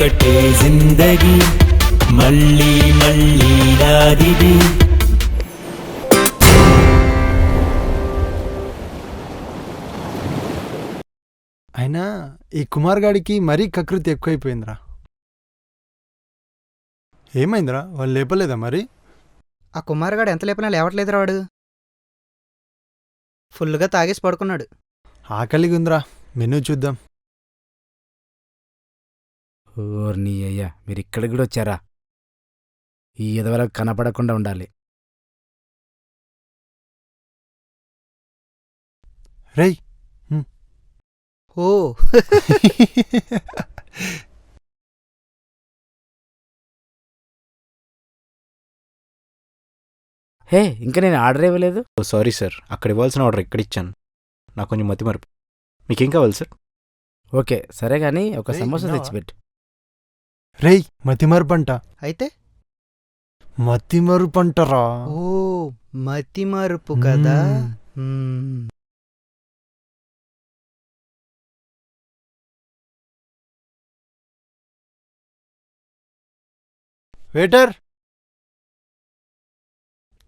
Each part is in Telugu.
ఒకటే జిందగీ మళ్ళీ మళ్ళీ రాదిది. అయినా ఈ కుమార్ గాడికి మరీ కకృతి ఎక్కువైపోయిందిరా. ఏమైందిరా, వాళ్ళు లేపలేదా మరి? ఆ కుమార్గాడు ఎంత లేపినా లేవట్లేదురా వాడు. ఫుల్గా తాగేసి పడుకున్నాడు. ఆకలిగా ఉందిరా, మెనూ చూద్దాం. ఓర్ని అయ్యా, మీరు ఇక్కడికి కూడా వచ్చారా? ఈ ఎదవలకు కనపడకుండా ఉండాలి. రేయ్ ఓ హే, ఇంకా నేను ఆర్డర్ ఇవ్వలేదు. సారీ సార్, అక్కడ ఇవ్వాల్సిన ఆర్డర్ ఇక్కడ ఇచ్చాను. నాకు కొంచెం మతిమరుపు. మీకేం కావాలి సార్? ఓకే సరే గాని ఒక రేయ్, సమోసా విన్నావా? తెచ్చిపెట్టు. రేయ్ మతిమరుపంట. అయితే మతిమరుపంటరా. ఓ మతి మరుపు కదా. మ్మ్. వెయిటర్,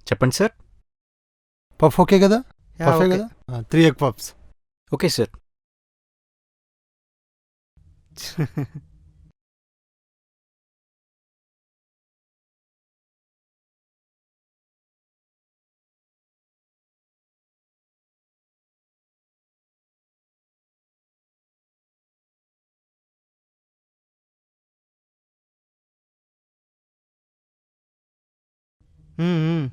చెప్పండి సార్. పఫ్ ఓకే కదా? యా, పఫే ఓకే. కదా? 3 ఎగ్ పఫ్స్. Okay sir. మ్మ్, మ్మ్.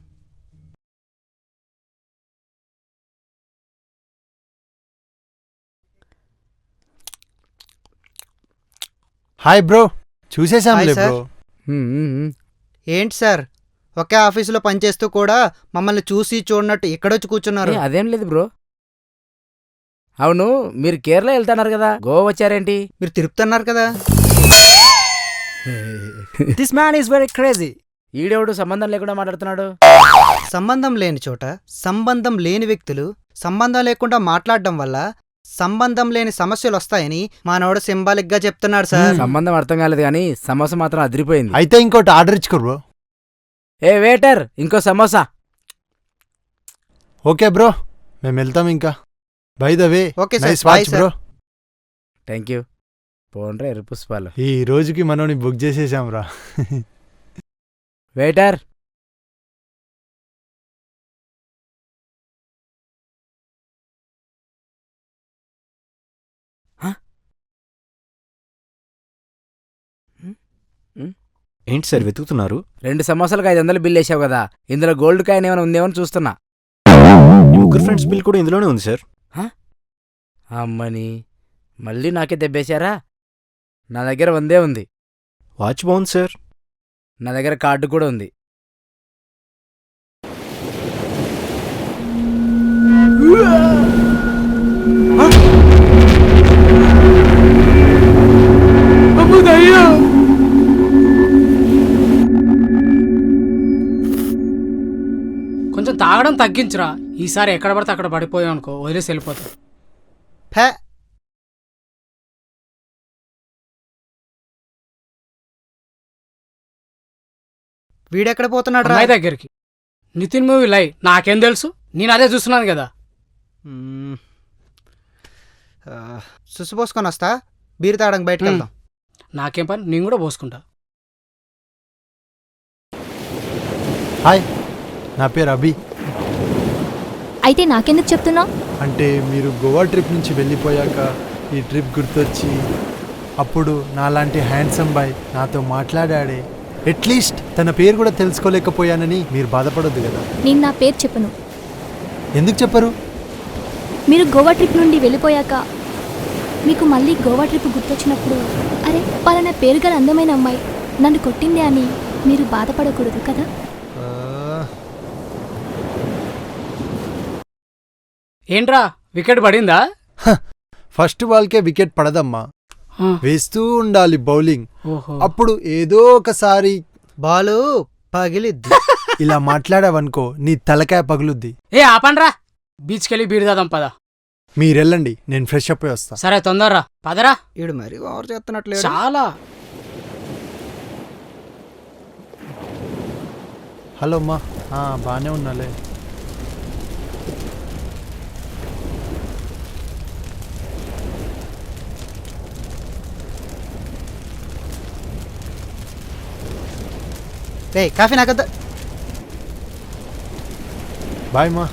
హాయ్ బ్రో, చూసేసాంలే హాయ్ సార్. బ్రో. ఏంటి సార్, ఒకే ఆఫీసులో పనిచేస్తూ కూడా మమ్మల్ని చూసి చూడనట్టు ఇక్కడొచ్చి కూర్చున్నారు. అదేం లేదు బ్రో. అవును, మీరు కేరళ వెళ్తున్నారు కదా, గోవా వచ్చారేంటి? మీరు తిరుపుతున్నారు కదా. This man is very crazy. ఈడెవడు సంబంధం లేకుండా మాట్లాడుతున్నాడు. సంబంధం లేని చోట సంబంధం లేని వ్యక్తులు సంబంధం లేకుండా మాట్లాడడం వల్ల సంబంధం లేని సమస్యలు వస్తాయని మానవుడు సింబాలిక్ గా చెప్తున్నాడు సార్. సంబంధం అర్థం కాలేదు కానీ సమోసా మాత్రం అదిరిపోయింది. అయితే ఇంకోటి ఆర్డర్ ఇచ్చుకో బ్రో. ఏ వెయిటర్, ఇంకో సమోసా. ఓకే బ్రో, మేము వెళ్తాం ఇంకా. By the way, okay sir, nice boy watch sir. Bro. Thank you. పోన్రే ఎర్ర పుష్పాలు. ఈ రోజుకి మనోని బుక్ చేసేసాం రా. వెయిటర్, ఏంటి సార్ వెతుకుతున్నారు? 2 సమోసాలకు 500 బిల్ వేసావు కదా, ఇందులో గోల్డ్ కాయిన్ ఏమైనా ఉందేమని చూస్తున్నా. మీ ముగ్గురు ఫ్రెండ్స్ బిల్ కూడా ఇందులోనే ఉంది సార్. అమ్మని మళ్ళీ నాకే దెబ్బేశారా? నా దగ్గర 100 ఉంది. వాచ్ బాగుంది సార్. నా దగ్గర కార్డు కూడా ఉంది. కొంచెం తాగడం తగ్గించురా. ఈసారి ఎక్కడ పడితే అక్కడ పడిపోయావు అనుకో, వదిలేసి వెళ్ళిపోతావు. ఫే, వీడెక్కడ పోతున్నాడు రా? అమ్మాయి దగ్గరికి. నితిన్ మూవీ లై, నాకేం తెలుసు, నేను అదే చూస్తున్నాను కదా. సుసుపోసుకొని వస్తా, బీరు తాగడానికి బయటకు వెళ్దాం. నాకేం పని, నేను కూడా పోసుకుంటా. హాయ్, నా పేరు అభి. అయితే నాకెందుకు చెప్తున్నావు? అంటే మీరు గోవా ట్రిప్ నుంచి వెళ్ళిపోయాక ఈ ట్రిప్ గుర్తొచ్చి అప్పుడు నాలాంటి హ్యాండ్సమ్ బాయ్ నాతో మాట్లాడాడే, అట్లీస్ట్ తన పేరు కూడా తెలుసుకోలేకపోయానని మీరు బాధపడొద్దు కదా. నేను నా పేరు చెప్పను. ఎందుకు చెప్పరు? మీరు గోవా ట్రిప్ నుండి వెళ్ళిపోయాక మీకు మళ్ళీ గోవా ట్రిప్ గుర్తొచ్చినప్పుడు, అరే పలానా పేరు గల అందమైన అమ్మాయి నన్ను కొట్టిందే అని మీరు బాధపడకూడదు కదా. ఏంట్రా, వికెట్ పడిందా? ఫస్ట్ బాల్కే వికెట్ పడదమ్మా, వేస్తూ ఉండాలి బౌలింగ్. ఓహో. అప్పుడు ఏదో ఒకసారి బాలు పగిలిద్ది. ఇలా మాట్లాడావనుకో నీ తలకాయ పగులుద్ది. ఏ ఆపండ్రా, బీచ్కి వెళ్ళి బీరు దాదాం పద. మీరెళ్ళండి, నేను ఫ్రెష్ అప్ అయి వస్తా. సరే తొందరరా, పదరా. ఈడు మరి ఓవర్ చేస్తున్నట్లేదు. చాలా హలో అమ్మా. బాగానే ఉన్నాలే. రే కాఫీ నాకొద్దు. బాయ్ మా.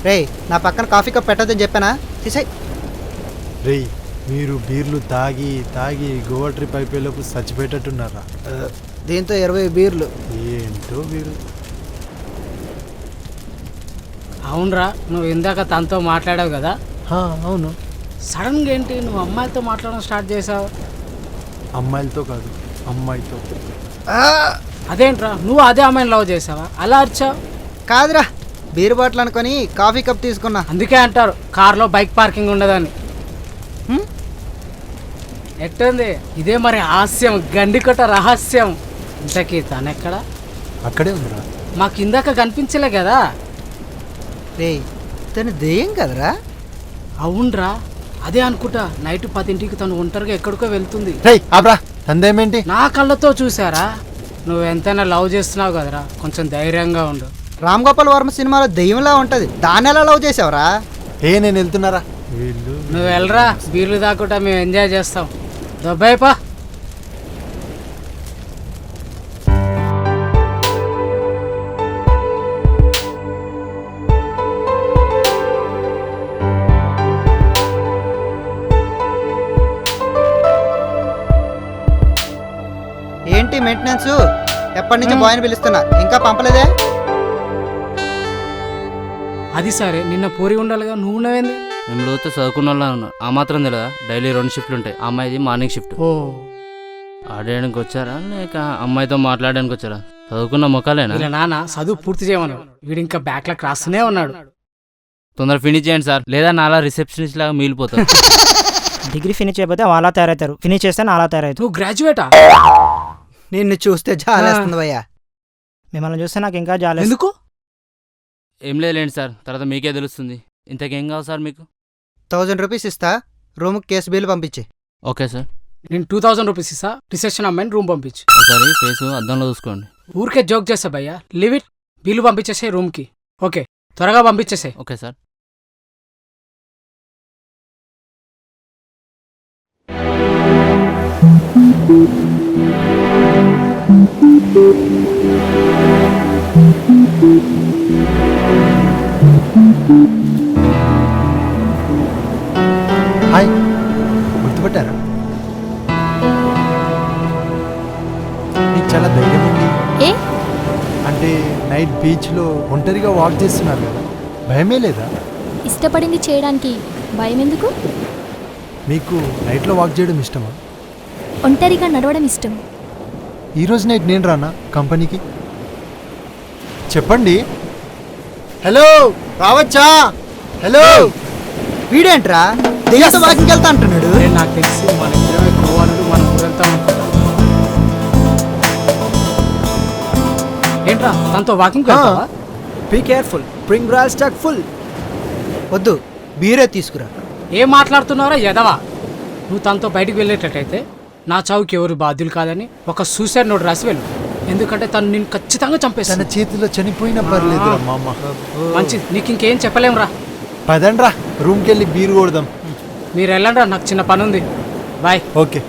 రే నా పక్కన కాఫీ కప్ పెట్టొద్దని చెప్పానా? తీసేయ్. రేయ్ మీరు బీర్లు తాగి తాగి గోవా ట్రిప్ అయిపోయేలోపు చచ్చిపోయేటట్టున్నారా? దీంతో 20 బీర్లు. ఏంటో బీరు. అవునరా, నువ్వు ఇందాక తనతో మాట్లాడావు కదా, అవును. సడన్గా ఏంటి నువ్వు అమ్మాయితో మాట్లాడడం స్టార్ట్ చేసావు? అమ్మాయిలతో కాదు, అమ్మాయితో. అదేంట్రా, నువ్వు అదే అమ్మాయిని లవ్ చేసావా? అలా అరిచావు? కాదురా, బీర్ బాటిల్ అనుకొని కాఫీ కప్ తీసుకున్నా. అందుకే అంటారు కార్లో బైక్ పార్కింగ్ ఉండదని. ఎట్టుంది ఇదే మరి హాస్యం, గండికొట్ట రహస్యం. ఇంతకీ తనెక్కడ? అక్కడే ఉందిరా. మాకు ఇందాక కనిపించలే కదా. రే తను దెయ్యం కదరా? అవునరా, అదే అనుకుంటా. నైట్ 10ంటికి తను ఒంటరిగా ఎక్కడికో వెళ్తుంది. రేయ్ ఆబ్రా, తందేమేంటి? నా కళ్ళతో చూసారా. నువ్వు ఎంతైనా లవ్ చేస్తున్నావు కదరా, కొంచెం ధైర్యంగా ఉండు. రామ్ గోపాల్ వర్మ సినిమాలో దెయ్యంలా ఉంటది, దాన్ని ఎలా లవ్ చేసావురా? నేను వెళ్తున్నారా. వీళ్ళు నువ్వు వెళ్ళరా, బీర్లు దాక్కుంటా మేము ఎంజాయ్ చేస్తాం. దొబ్బాయిపా. ఏంటి మెయింటెనెన్స్? ఎప్పటి నుంచి బాయ్ని పిలుస్తున్నా, ఇంకా పంపలేదే? అది సరే, నిన్న పూరి ఉండాలిగా, నువ్వు ఉన్నావేంది? మేము లోతే చదువుకున్న వాళ్ళ ఉన్నాం. ఆ మాత్రం తెలియదా? డైలీ 2 షిఫ్ట్లు ఉంటాయి. అమ్మాయిది మార్నింగ్ షిఫ్ట్. ఓ, ఆడేయడానికి వచ్చారా లేక అమ్మాయితో మాట్లాడడానికి వచ్చారా? చదువుకున్న మొక్కలేనా? వీళ్ళ నాన్న చదువు పూర్తి చేయమన్నాడు, వీడు ఇంకా బ్యాక్లాక్ రాస్తూనే ఉన్నాడు. తొందర ఫినిష్ చేయండి సార్, లేదా నాలా రిసెప్షనిస్ట్ లాగా మిగిలిపోతారు. డిగ్రీ ఫినిష్ చేయకపోతే వాళ్ళ తయారవుతారు, ఫినిష్ చేస్తే నాలా తయారవుతారు. నువ్వు గ్రాడ్యుయేటా? నిన్ను చూస్తే జాలేస్తుంది భయ్యా. మిమ్మల్ని చూస్తే నాకు ఇంకా జాలి. ఎందుకు? ఏం లేదులేండి సార్, తర్వాత మీకే తెలుస్తుంది. ఇంతకేం కావాలి సార్ మీకు? 1000 రూపీస్ ఇస్తా, రూమ్కి కేసు బిల్లు పంపించి. Okay sir. నేను 2000 రూపీస్ ఇస్తా, రిసెప్షన్ అమ్మాయిని రూమ్ పంపించు. ఒకసారి ఫేస్ అద్దంలో చూసుకోండి. ఊరికే జోక్ చేస్తా భయ్యా, లీవ్ ఇట్. బిల్లు పంపించేసే రూమ్కి. ఓకే, త్వరగా పంపించేసే. Okay sir. హాయ్, గుర్తుపట్టారా? నీకు చాలా ధైర్యం ఉంది. ఏ అంటే నైట్ బీచ్లో ఒంటరిగా వాక్ చేస్తున్నారు కదా, భయమే లేదా? ఇష్టపడింది చేయడానికి భయం ఎందుకు? మీకు నైట్లో వాక్ చేయడం ఇష్టమా? ఒంటరిగా నడవడం ఇష్టం. ఈరోజు నైట్ నేను రానా కంపెనీకి? చెప్పండి. హలో, రావచ్చా? హలో. వీడేంట్రా దెయ్యంతో వాకింగ్ వెళ్తా అంటున్నాడు? అరే, నాకు తెలిసి మన ఇద్దరమే గోవా నుండి మనం ఊరు వెళ్తాం అనుకున్నా. ఏంట్రా, తనతో వాకింగ్ వెళ్తావా? Be careful, bring royal stag full. వద్దు, బీరే తీసుకురా. ఏం మాట్లాడుతున్నారా ఎదవా? నువ్వు తనతో బయటికి వెళ్ళేటట్టయితే నా చావుకి ఎవరు బాధ్యులు కాదని ఒక సూసైడ్ నోట్ రాసి వెళ్ళు. ఎందుకంటే తను నిన్ను ఖచ్చితంగా తన చంపేస్తాను. చేతిలో చనిపోయినా పర్లేదు మామ. మంచిది, నీకు ఇంకేం చెప్పలేంరా. పదండ్రా, రూమ్కి వెళ్ళి బీరు కొడదాం. మీరు వెళ్ళండి, నాకు చిన్న పని ఉంది. బాయ్. ఓకే.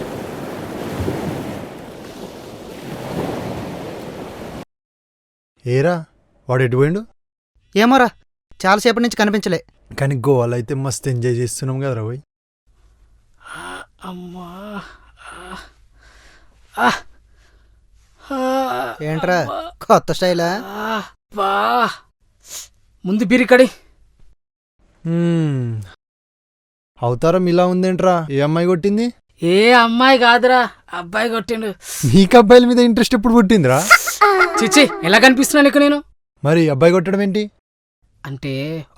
ఏరా, వాడు ఎటు పోయిండు? ఏమోరా, చాలాసేపటి నుంచి కనిపించలే. కానీ గోవాలో అయితే మస్తు ఎంజాయ్ చేస్తున్నాం కదరా పోయి. అమ్మా, ఏంట్రా కొత్త స్టైలా? బా, ముందు బిరికడి. అవతారం ఇలా ఉందేంట్రా? ఏ అమ్మాయి కొట్టింది? ఏ అమ్మాయి కాదురా, అబ్బాయి కొట్టిండు. నీకు అబ్బాయిల మీద ఇంట్రెస్ట్ ఎప్పుడు పుట్టిందిరా? చిచ్చి, ఎలా కనిపిస్తున్నా నీకు నేను? మరి అబ్బాయి కొట్టడం ఏంటి? అంటే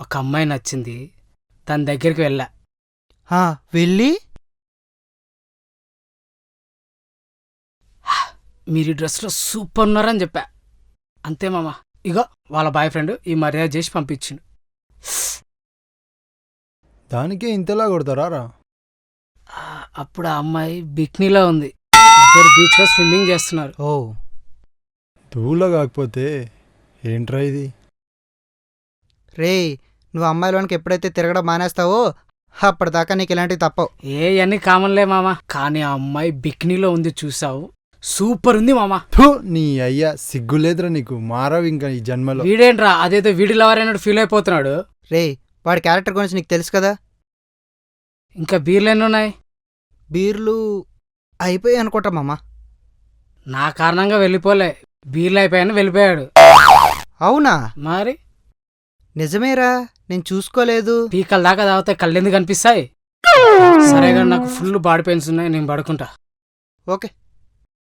ఒక అమ్మాయి నచ్చింది, తన దగ్గరికి వెళ్ళా. వెళ్ళి మీరు ఈ డ్రెస్లో సూపర్ ఉన్నారని చెప్పా. అంతే మామ. ఇగో వాళ్ళ బాయ్ ఫ్రెండ్ ఈ మర్యాద చేసి పంపించిండు. దానికే ఇంతలా కొడతారా రా? అప్పుడు ఆ అమ్మాయి బిక్నీలో ఉంది, ఇద్దరు బీచ్లో స్విమ్మింగ్ చేస్తున్నారు. ఓ, తూలో కాకపోతే ఏంట్రా ఇది? రేయ్, నువ్వు అమ్మాయిలోనికి ఎప్పుడైతే తిరగడం మానేస్తావో అప్పటిదాకా నీకు ఇలాంటివి తప్పవు. అన్నీ కామన్లే మామ, కానీ ఆ అమ్మాయి బిక్నీలో ఉంది చూసావు, సూపర్ ఉంది మామ. థూ, నీ అయ్యా సిగ్గులేదురా నీకు, మారవు ఇంకా ఈ జన్మలో. వీడేంట్రా అదేదో వీడి లవర్ అయినట్టు ఫీల్ అయిపోతున్నాడు. రేయ్, వాడి క్యారెక్టర్ గురించి నీకు తెలుసు కదా. ఇంకా బీర్లు ఎన్ని ఉన్నాయి? బీర్లు అయిపోయాయి అనుకుంటా మామ. నా కారణంగా వెళ్ళిపోలే, బీర్లు అయిపోయాను వెళ్ళిపోయాడు. అవునా? మరి నిజమేరా, నేను చూసుకోలేదు. పీకల దాకా తాగితే కళ్ళెందుకు కనిపిస్తాయి? సరే కానీ నాకు ఫుల్ బాడీ పెయిన్స్ ఉన్నాయి, నేను పడుకుంటా. ఓకే.